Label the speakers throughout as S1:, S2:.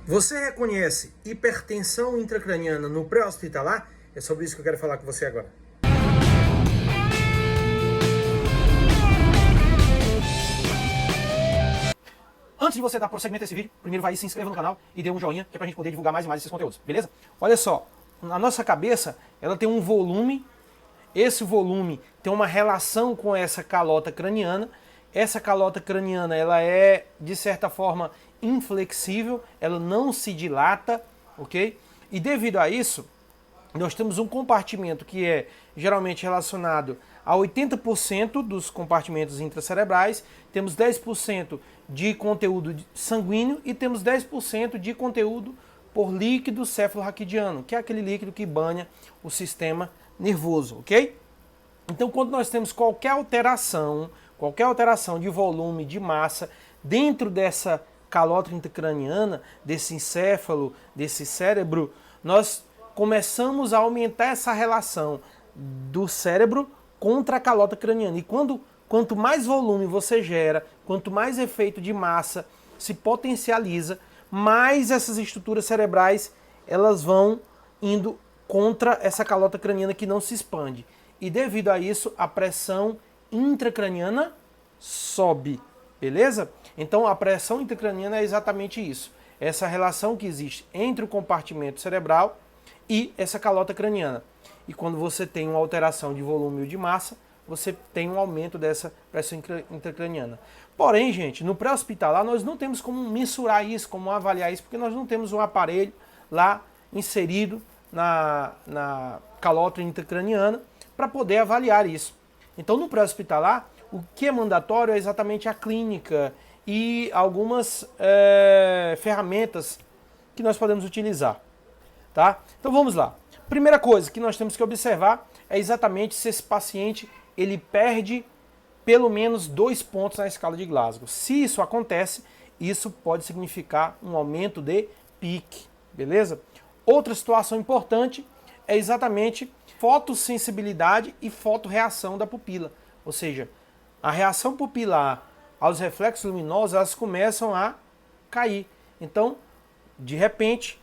S1: Você reconhece hipertensão intracraniana no pré-hospitalar? É sobre isso que eu quero falar com você agora. Antes de você dar prosseguimento a esse vídeo, primeiro vai e se inscreva no canal e dê um joinha, que é pra gente poder divulgar mais e mais esses conteúdos, beleza? Olha só, a nossa cabeça, ela tem um volume, esse volume tem uma relação com essa calota craniana. Essa calota craniana, ela é, de certa forma, inflexível, ela não se dilata, ok? E devido a isso, nós temos um compartimento que é geralmente relacionado a 80% dos compartimentos intracerebrais, temos 10% de conteúdo sanguíneo e temos 10% de conteúdo por líquido cefalorraquidiano, que é aquele líquido que banha o sistema nervoso, ok? Então, quando nós temos qualquer alteração de volume, de massa, dentro dessa calota intracraniana, desse encéfalo, desse cérebro, nós começamos a aumentar essa relação do cérebro contra a calota craniana. E quanto mais volume você gera, quanto mais efeito de massa se potencializa, mais essas estruturas cerebrais elas vão indo contra essa calota craniana que não se expande. E devido a isso, a pressão intracraniana sobe, beleza? Então a pressão intracraniana é exatamente isso. Essa relação que existe entre o compartimento cerebral e essa calota craniana. E quando você tem uma alteração de volume ou de massa, você tem um aumento dessa pressão intracraniana. Porém, gente, no pré-hospitalar nós não temos como mensurar isso, como avaliar isso, porque nós não temos um aparelho lá inserido na calota intracraniana para poder avaliar isso. Então, no pré-hospitalar, o que é mandatório é exatamente a clínica e algumas ferramentas que nós podemos utilizar. Tá? Então vamos lá. Primeira coisa que nós temos que observar é exatamente se esse paciente ele perde pelo menos 2 pontos na escala de Glasgow. Se isso acontece, isso pode significar um aumento de pique, beleza? Outra situação importante é exatamente fotossensibilidade e fotorreação da pupila. Ou seja, a reação pupilar aos reflexos luminosos, elas começam a cair. Então, de repente,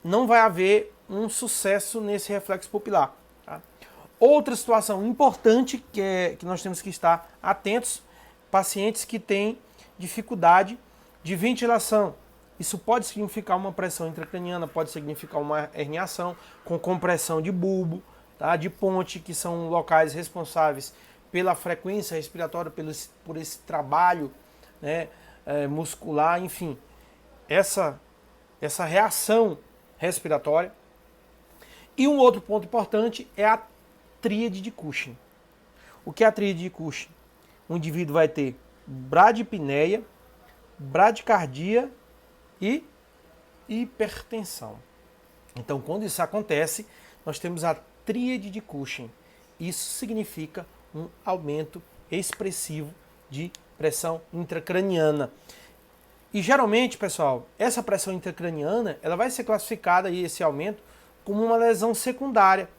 S1: não vai haver um sucesso nesse reflexo pupilar. Tá? Outra situação importante que nós temos que estar atentos, pacientes que têm dificuldade de ventilação. Isso pode significar uma pressão intracraniana, pode significar uma herniação com compressão de bulbo, tá? De ponte, que são locais responsáveis pela frequência respiratória, por esse trabalho, né, muscular, enfim. Essa reação respiratória. E um outro ponto importante é a tríade de Cushing. O que é a tríade de Cushing? O indivíduo vai ter bradipneia, bradicardia e hipertensão. Então, quando isso acontece, nós temos a tríade de Cushing. Isso significa um aumento expressivo de pressão intracraniana. E geralmente, pessoal, essa pressão intracraniana ela vai ser classificada, aí, esse aumento, como uma lesão secundária.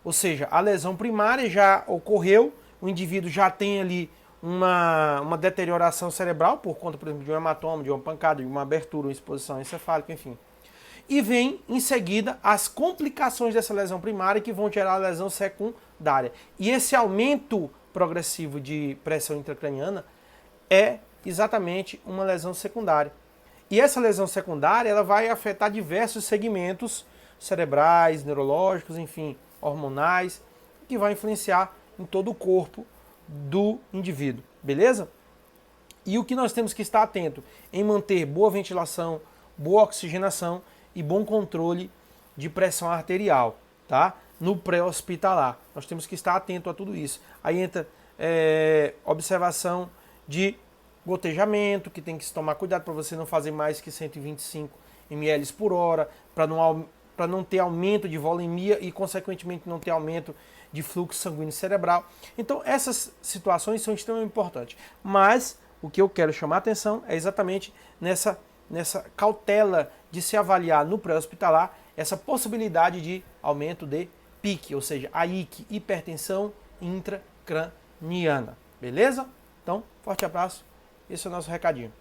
S1: Ou seja, a lesão primária já ocorreu, o indivíduo já tem ali uma deterioração cerebral por conta, por exemplo, de um hematoma, de uma pancada, de uma abertura, uma exposição encefálica, enfim. E vem em seguida as complicações dessa lesão primária que vão gerar a lesão secundária. E esse aumento progressivo de pressão intracraniana é exatamente uma lesão secundária. E essa lesão secundária ela vai afetar diversos segmentos cerebrais, neurológicos, enfim, hormonais, que vai influenciar em todo o corpo do indivíduo, beleza? E o que nós temos que estar atento em manter boa ventilação, boa oxigenação e bom controle de pressão arterial, tá? No pré-hospitalar. Nós temos que estar atento a tudo isso. Aí entra observação de gotejamento, que tem que se tomar cuidado para você não fazer mais que 125 ml por hora, para não ter aumento de volemia e, consequentemente, não ter aumento de fluxo sanguíneo cerebral. Então, essas situações são extremamente importantes. Mas o que eu quero chamar a atenção é exatamente nessa cautela de se avaliar no pré-hospitalar essa possibilidade de aumento de pique, ou seja, a IC, hipertensão intracraniana. Beleza? Então, forte abraço. Esse é o nosso recadinho.